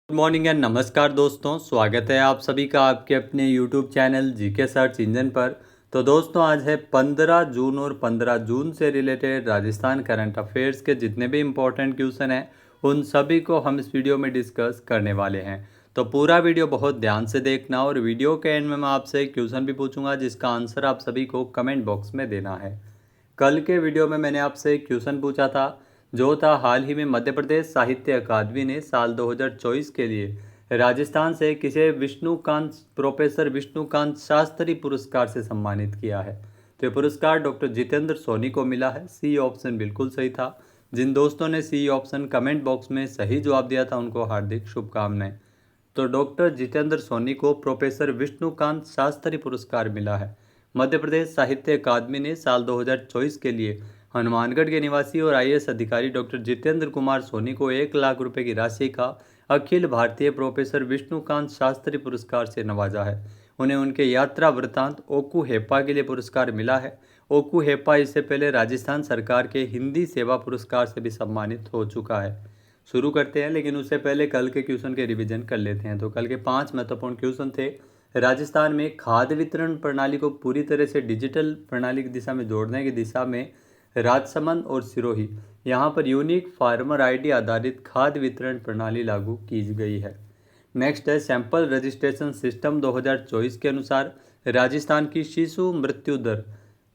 Good morning and नमस्कार दोस्तों, स्वागत है आप सभी का आपके अपने YouTube channel GK search engine पर। तो दोस्तों आज है 15 जून और 15 जून से रिलेटेड राजस्थान करंट अफेयर्स के जितने भी इम्पोर्टेंट क्वेश्चन हैं उन सभी को हम इस वीडियो में डिस्कस करने वाले हैं। तो पूरा वीडियो बहुत ध्यान से देखना और वीडियो के एंड में मैं आपसे एक क्वेश्चन भी पूछूंगा जिसका आंसर आप सभी को कमेंट बॉक्स में देना है। कल के वीडियो में मैंने आपसे एक क्वेश्चन पूछा था जो था हाल ही में मध्य प्रदेश साहित्य अकादमी ने साल 2024 के लिए राजस्थान से किसे प्रोफेसर विष्णुकांत शास्त्री पुरस्कार से सम्मानित किया है। तो ये पुरस्कार डॉक्टर जितेंद्र सोनी को मिला है। सी ऑप्शन बिल्कुल सही था। जिन दोस्तों ने सी ऑप्शन कमेंट बॉक्स में सही जवाब दिया था उनको हार्दिक शुभकामनाएं। तो डॉक्टर जितेंद्र सोनी को प्रोफेसर विष्णुकांत शास्त्री पुरस्कार मिला है। मध्य प्रदेश साहित्य अकादमी ने साल 2024 के लिए हनुमानगढ़ के निवासी और आईएएस अधिकारी डॉक्टर जितेंद्र कुमार सोनी को 1 लाख रुपए की राशि का अखिल भारतीय प्रोफेसर विष्णुकांत शास्त्री पुरस्कार से नवाजा है। उन्हें उनके यात्रा वृत्तांत ओकू हेपा के लिए पुरस्कार मिला है। ओकू हेपा इससे पहले राजस्थान सरकार के हिंदी सेवा पुरस्कार से भी सम्मानित हो चुका है। शुरू करते हैं, लेकिन उससे पहले कल के क्वेश्चन के रिवीजन कर लेते हैं। तो कल के 5 महत्वपूर्ण क्वेश्चन थे। राजस्थान में खाद्य वितरण प्रणाली को पूरी तरह से डिजिटल प्रणाली की दिशा में जोड़ने की दिशा में राजसमंद और सिरोही यहाँ पर यूनिक फार्मर आईडी आधारित खाद्य वितरण प्रणाली लागू की गई है। नेक्स्ट है सैंपल रजिस्ट्रेशन सिस्टम 2024 के अनुसार राजस्थान की शिशु मृत्यु दर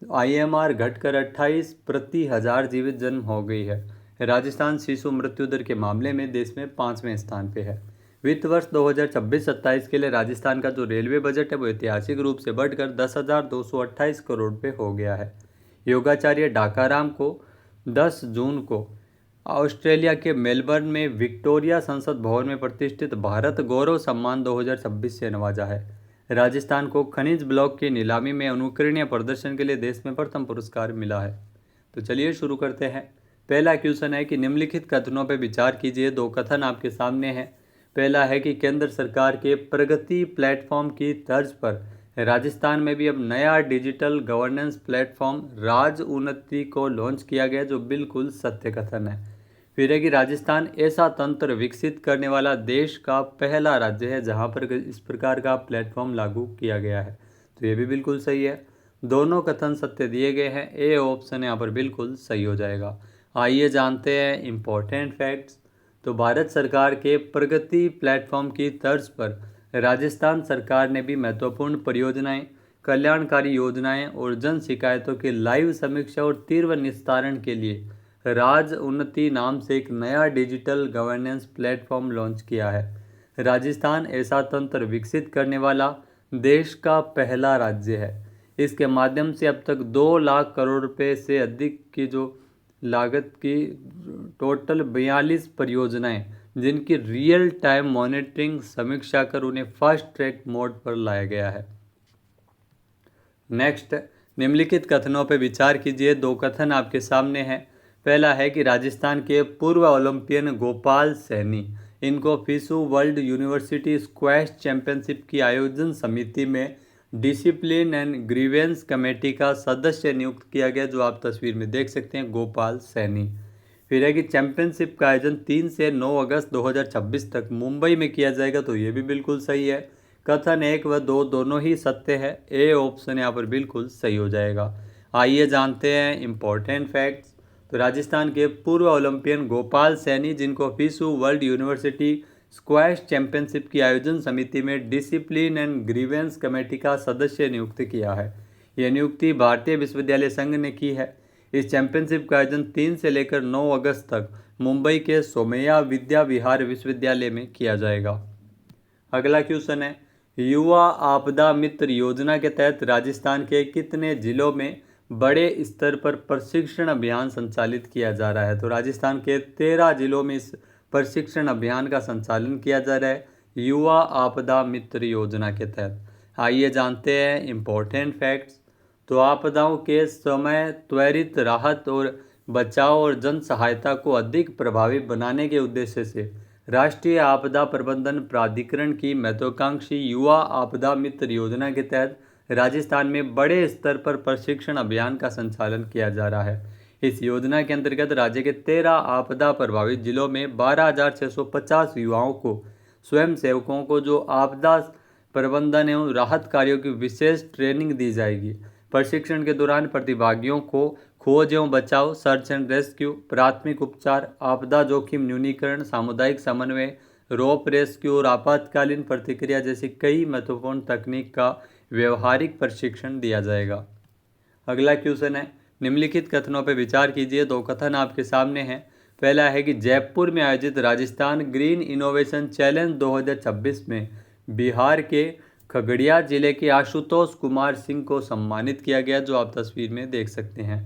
आईएमआर घटकर 28 प्रति हजार जीवित जन्म हो गई है। राजस्थान शिशु मृत्यु दर के मामले में देश में 5वें स्थान पे है। वित्त वर्ष 2026-27 के लिए राजस्थान का जो रेलवे बजट है वो ऐतिहासिक रूप से बढ़कर 10,228 करोड़ पे हो गया है। योगाचार्य डाकाराम को 10 जून को ऑस्ट्रेलिया के मेलबर्न में विक्टोरिया संसद भवन में प्रतिष्ठित भारत गौरव सम्मान 2026 से नवाजा है। राजस्थान को खनिज ब्लॉक की नीलामी में अनुकरणीय प्रदर्शन के लिए देश में प्रथम पुरस्कार मिला है। तो चलिए शुरू करते हैं। पहला क्वेश्चन है कि निम्नलिखित कथनों पर विचार कीजिए। 2 कथन आपके सामने हैं। पहला है कि केंद्र सरकार के प्रगति प्लेटफॉर्म की तर्ज पर राजस्थान में भी अब नया डिजिटल गवर्नेंस प्लेटफॉर्म राज उन्नति को लॉन्च किया गया, जो बिल्कुल सत्य कथन है। फिर है कि राजस्थान ऐसा तंत्र विकसित करने वाला देश का पहला राज्य है जहां पर इस प्रकार का प्लेटफॉर्म लागू किया गया है। तो ये भी बिल्कुल सही है। दोनों कथन सत्य दिए गए हैं। ए ऑप्शन यहाँ पर बिल्कुल सही हो जाएगा। आइए जानते हैं इम्पोर्टेंट फैक्ट्स। तो भारत सरकार के प्रगति प्लेटफॉर्म की तर्ज पर राजस्थान सरकार ने भी महत्वपूर्ण परियोजनाएं, कल्याणकारी योजनाएं और जन शिकायतों की लाइव समीक्षा और तीव्र निस्तारण के लिए राज उन्नति नाम से एक नया डिजिटल गवर्नेंस प्लेटफॉर्म लॉन्च किया है। राजस्थान ऐसा तंत्र विकसित करने वाला देश का पहला राज्य है। इसके माध्यम से अब तक 2 लाख करोड़ रुपए से अधिक की जो लागत की टोटल 42 परियोजनाएं, जिनकी रियल टाइम मॉनिटरिंग समीक्षा कर उन्हें फास्ट ट्रैक मोड पर लाया गया है। नेक्स्ट, निम्नलिखित कथनों पर विचार कीजिए। 2 कथन आपके सामने हैं। पहला है कि राजस्थान के पूर्व ओलंपियन गोपाल सैनी, इनको फिसू वर्ल्ड यूनिवर्सिटी स्क्वैश चैंपियनशिप की आयोजन समिति में डिसिप्लिन एंड ग्रीवेंस कमेटी का सदस्य नियुक्त किया गया, जो आप तस्वीर में देख सकते हैं, गोपाल सैनी। फिर है कि चैंपियनशिप का आयोजन 3 से 9 अगस्त 2026 तक मुंबई में किया जाएगा। तो ये भी बिल्कुल सही है। कथन 1 व 2 दोनों ही सत्य है। ए ऑप्शन यहाँ पर बिल्कुल सही हो जाएगा। आइए जानते हैं इम्पोर्टेंट फैक्ट्स। तो राजस्थान के पूर्व ओलंपियन गोपाल सैनी, जिनको फिसू वर्ल्ड यूनिवर्सिटी स्क्वैश चैंपियनशिप की आयोजन समिति में डिसिप्लिन एंड ग्रीवेंस कमेटी का सदस्य नियुक्त किया है। यह नियुक्ति भारतीय विश्वविद्यालय संघ ने की है। इस चैंपियनशिप का आयोजन 3 से लेकर 9 अगस्त तक मुंबई के सोमैया विद्या विहार विश्वविद्यालय में किया जाएगा। अगला क्वेश्चन है, युवा आपदा मित्र योजना के तहत राजस्थान के कितने जिलों में बड़े स्तर पर प्रशिक्षण अभियान संचालित किया जा रहा है। तो राजस्थान के 13 जिलों में इस प्रशिक्षण अभियान का संचालन किया जा रहा है युवा आपदा मित्र योजना के तहत। आइए जानते हैं इम्पोर्टेंट फैक्ट्स। तो आपदाओं के समय त्वरित राहत और बचाव और जन सहायता को अधिक प्रभावी बनाने के उद्देश्य से राष्ट्रीय आपदा प्रबंधन प्राधिकरण की महत्वाकांक्षी युवा आपदा मित्र योजना के तहत राजस्थान में बड़े स्तर पर प्रशिक्षण अभियान का संचालन किया जा रहा है। इस योजना के अंतर्गत राज्य के 13 आपदा प्रभावित जिलों में 12,650 युवाओं को स्वयं सेवकों को जो आपदा प्रबंधन एवं राहत कार्यों की विशेष ट्रेनिंग दी जाएगी। प्रशिक्षण के दौरान प्रतिभागियों को खोज एवं बचाव, सर्च एंड रेस्क्यू, प्राथमिक उपचार, आपदा जोखिम न्यूनीकरण, सामुदायिक समन्वय, रोप रेस्क्यू और आपातकालीन प्रतिक्रिया जैसी कई महत्वपूर्ण तकनीक का व्यवहारिक प्रशिक्षण दिया जाएगा। अगला क्वेश्चन है, निम्नलिखित कथनों पर विचार कीजिए। दो कथन आपके सामने हैं। पहला है कि जयपुर में आयोजित राजस्थान ग्रीन इनोवेशन चैलेंज 2026 में बिहार के खगड़िया जिले के आशुतोष कुमार सिंह को सम्मानित किया गया, जो आप तस्वीर में देख सकते हैं।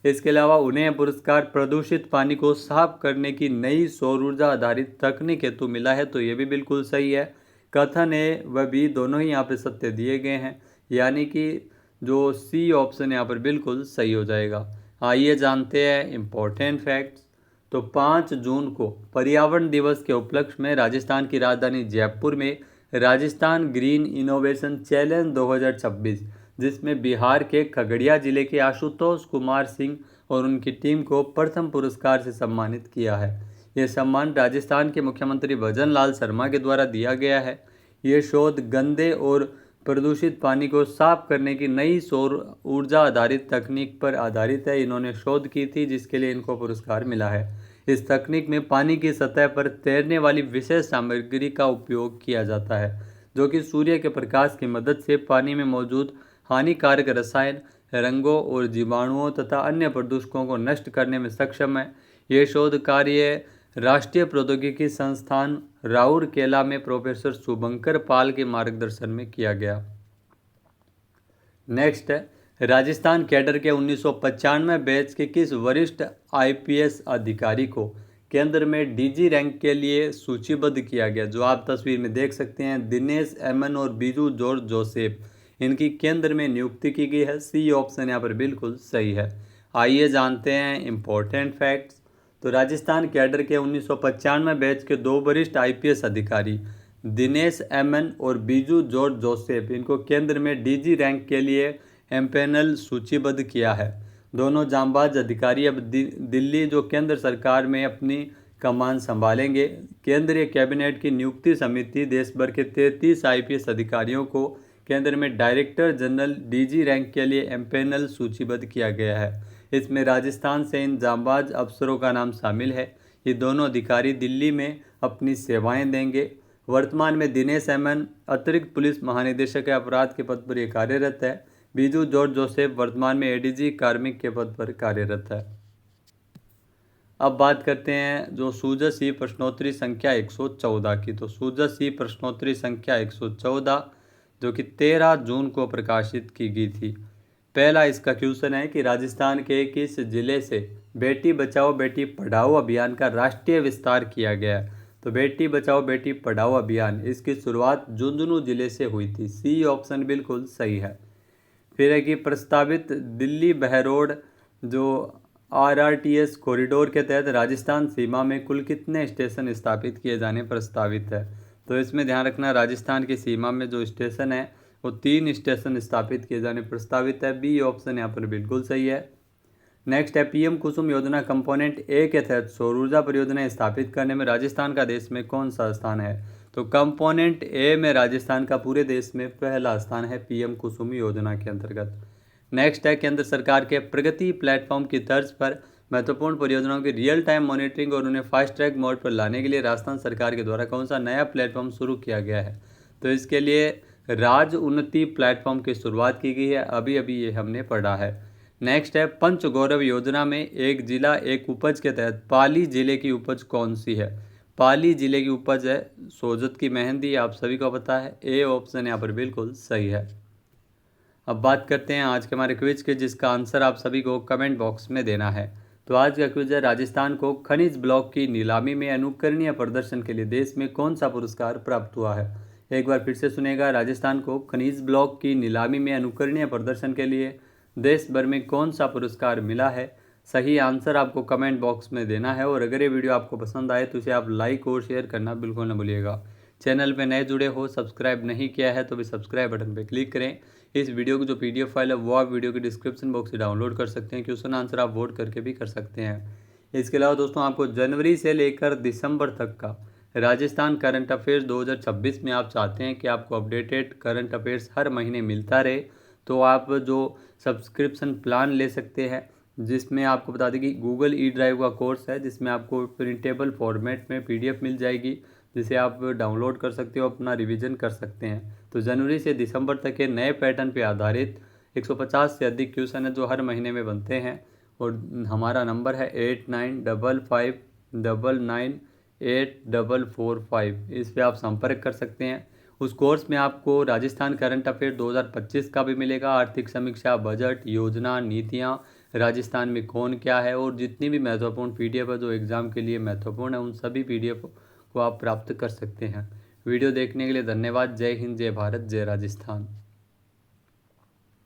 इसके अलावा उन्हें पुरस्कार प्रदूषित पानी को साफ करने की नई सौर ऊर्जा आधारित तकनीक हेतु मिला है, तो ये भी बिल्कुल सही है। कथन ए व बी दोनों ही यहाँ पे सत्य दिए गए हैं, यानी कि जो सी ऑप्शन यहाँ पर बिल्कुल सही हो जाएगा। आइए जानते हैं इम्पोर्टेंट फैक्ट्स। तो 5 जून को पर्यावरण दिवस के उपलक्ष्य में राजस्थान की राजधानी जयपुर में राजस्थान ग्रीन इनोवेशन चैलेंज 2026, जिसमें बिहार के खगड़िया जिले के आशुतोष कुमार सिंह और उनकी टीम को प्रथम पुरस्कार से सम्मानित किया है। यह सम्मान राजस्थान के मुख्यमंत्री भजन लाल शर्मा के द्वारा दिया गया है। ये शोध गंदे और प्रदूषित पानी को साफ करने की नई सौर ऊर्जा आधारित तकनीक पर आधारित है। इन्होंने शोध की थी, जिसके लिए इनको पुरस्कार मिला है। इस तकनीक में पानी की सतह पर तैरने वाली विशेष सामग्री का उपयोग किया जाता है, जो कि सूर्य के प्रकाश की मदद से पानी में मौजूद हानिकारक रसायन, रंगों और जीवाणुओं तथा अन्य प्रदूषकों को नष्ट करने में सक्षम है। ये शोध कार्य राष्ट्रीय प्रौद्योगिकी संस्थान राउरकेला में प्रोफेसर शुभंकर पाल के मार्गदर्शन में किया गया। नेक्स्ट है, राजस्थान कैडर के 1995 बैच के किस वरिष्ठ आईपीएस अधिकारी को केंद्र में डीजी रैंक के लिए सूचीबद्ध किया गया, जो आप तस्वीर में देख सकते हैं। दिनेश एमएन और बीजू जॉर्ज जोसेफ, इनकी केंद्र में नियुक्ति की गई है। सी ऑप्शन यहाँ पर बिल्कुल सही है। आइए जानते हैं इम्पोर्टेंट फैक्ट्स। तो राजस्थान कैडर के 1995 बैच के 2 वरिष्ठ आईपीएस अधिकारी दिनेश एमएन और बीजू जॉर्ज जोसेफ, इनको केंद्र में डीजी रैंक के लिए एमपैनल सूचीबद्ध किया है। दोनों जांबाज अधिकारी अब दिल्ली जो केंद्र सरकार में अपनी कमान संभालेंगे। केंद्रीय कैबिनेट की नियुक्ति समिति देश भर के 33 आईपीएस अधिकारियों को केंद्र में डायरेक्टर जनरल डीजी रैंक के लिए एमपैनल सूचीबद्ध किया गया है। इसमें राजस्थान से इन जांबाज अफसरों का नाम शामिल है। ये दोनों अधिकारी दिल्ली में अपनी सेवाएं देंगे। वर्तमान में दिनेश एमएन अतिरिक्त पुलिस महानिदेशक के अपराध के पद पर ये कार्यरत है। बीजू जॉर्ज जोसेफ वर्तमान में एडीजी कार्मिक के पद पर कार्यरत है। अब बात करते हैं जो सूजस-ई प्रश्नोत्तरी संख्या 114 की। तो सूजस-ई प्रश्नोत्तरी संख्या 114 जो कि 13 जून को प्रकाशित की गई थी। पहला इसका क्वेश्चन है कि राजस्थान के किस जिले से बेटी बचाओ बेटी पढ़ाओ अभियान का राष्ट्रीय विस्तार किया गया है। तो बेटी बचाओ बेटी पढ़ाओ अभियान, इसकी शुरुआत झुंझुनू जिले से हुई थी। सी ऑप्शन बिल्कुल सही है। फिर है कि प्रस्तावित दिल्ली बहरोड जो आरआरटीएस कॉरिडोर के तहत राजस्थान सीमा में कुल कितने स्टेशन स्थापित किए जाने प्रस्तावित है। तो इसमें ध्यान रखना, राजस्थान की सीमा में जो स्टेशन है वो 3 स्टेशन स्थापित किए जाने प्रस्तावित है। बी ऑप्शन यहाँ पर बिल्कुल सही है। नेक्स्ट है, पीएम कुसुम योजना कंपोनेंट ए के तहत सौर ऊर्जा परियोजनाएं स्थापित करने में राजस्थान का देश में कौन सा स्थान है। तो कंपोनेंट ए में राजस्थान का पूरे देश में पहला स्थान है पीएम कुसुम योजना के अंतर्गत। नेक्स्ट है, केंद्र सरकार के प्रगति प्लेटफॉर्म की तर्ज पर महत्वपूर्ण परियोजनाओं की रियल टाइम मॉनिटरिंग और उन्हें फास्ट ट्रैक मोड पर लाने के लिए राजस्थान सरकार के द्वारा कौन सा नया प्लेटफॉर्म शुरू किया गया है। तो इसके लिए राज उन्नति प्लेटफॉर्म की शुरुआत की गई है। अभी अभी ये हमने पढ़ा है। नेक्स्ट है, पंच गौरव योजना में एक जिला एक उपज के तहत पाली जिले की उपज कौन सी है। पाली जिले की उपज है सोजत की मेहंदी, आप सभी को पता है। ए ऑप्शन यहाँ पर बिल्कुल सही है। अब बात करते हैं आज के हमारे क्विज के, जिसका आंसर आप सभी को कमेंट बॉक्स में देना है। तो आज का क्विज है, राजस्थान को खनिज ब्लॉक की नीलामी में अनुकरणीय प्रदर्शन के लिए देश में कौन सा पुरस्कार प्राप्त हुआ है। एक बार फिर से सुनेगा, राजस्थान को खनिज ब्लॉक की नीलामी में अनुकरणीय प्रदर्शन के लिए देश भर में कौन सा पुरस्कार मिला है। सही आंसर आपको कमेंट बॉक्स में देना है। और अगर ये वीडियो आपको पसंद आए तो इसे आप लाइक और शेयर करना बिल्कुल न भूलिएगा। चैनल पे नए जुड़े हो, सब्सक्राइब नहीं किया है तो भी सब्सक्राइब बटन पे क्लिक करें। इस वीडियो की जो पीडीएफ फाइल है वो आप वीडियो के डिस्क्रिप्शन बॉक्स से डाउनलोड कर सकते हैं। क्वेश्चन आंसर आप वोट करके भी कर सकते हैं। इसके अलावा दोस्तों, आपको जनवरी से लेकर दिसंबर तक का राजस्थान करंट अफेयर्स 2026 में आप चाहते हैं कि आपको अपडेटेड करंट अफेयर्स हर महीने मिलता रहे, तो आप जो सब्सक्रिप्शन प्लान ले सकते हैं, जिसमें आपको बता दें कि गूगल ई ड्राइव का कोर्स है, जिसमें आपको प्रिंटेबल फॉर्मेट में PDF मिल जाएगी, जिसे आप डाउनलोड कर सकते हो, अपना रिवीजन कर सकते हैं। तो जनवरी से दिसंबर तक के नए पैटर्न पे आधारित 150 से अधिक क्वेश्चन है जो हर महीने में बनते हैं। और हमारा नंबर है 8955998445। इस पे आप संपर्क कर सकते हैं। उस कोर्स में आपको राजस्थान करंट अफेयर 2025 का भी मिलेगा, आर्थिक समीक्षा, बजट, योजना, नीतियाँ, राजस्थान में कौन क्या है, और जितनी भी महत्वपूर्ण PDF है जो एग्ज़ाम के लिए महत्वपूर्ण है, उन सभी PDF को आप प्राप्त कर सकते हैं। वीडियो देखने के लिए धन्यवाद। जय हिंद, जय भारत, जय राजस्थान।